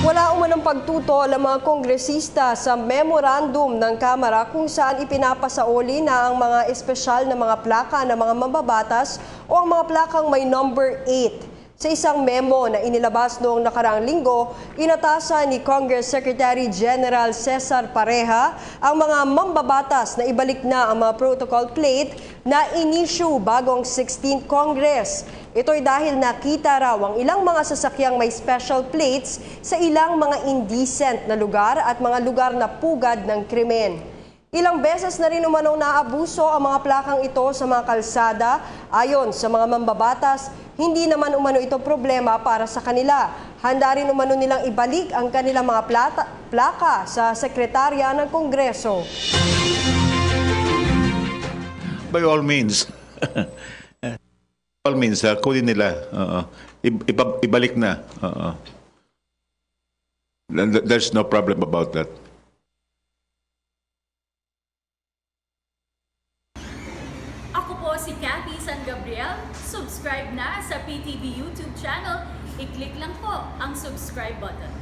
Wala umanong pagtutol ang mga kongresista sa memorandum ng Kamara kung saan ipinapasauli na ang mga espesyal na mga plaka ng mga mambabatas o ang mga plakang may number 8. Sa isang memo na inilabas noong nakaraang linggo, inatasan ni Congress Secretary General Cesar Pareja ang mga mambabatas na ibalik na ang mga protocol plate na in-issue bagong 16th Congress. Ito'y dahil nakita raw ang ilang mga sasakyang may special plates sa ilang mga indecent na lugar at mga lugar na pugad ng krimen. Ilang beses na rin umanong naabuso ang mga plakang ito sa mga kalsada. Ayon sa mga mambabatas, hindi naman umano ito problema para sa kanila. Handa rin umano nilang ibalik ang kanilang mga plaka sa sekretarya ng Kongreso. By all means. All means, kunin nila. Ibalik na. There's no problem about that. Ako po si Cathy San Gabriel. Subscribe na sa PTV YouTube channel. I-click lang po ang subscribe button.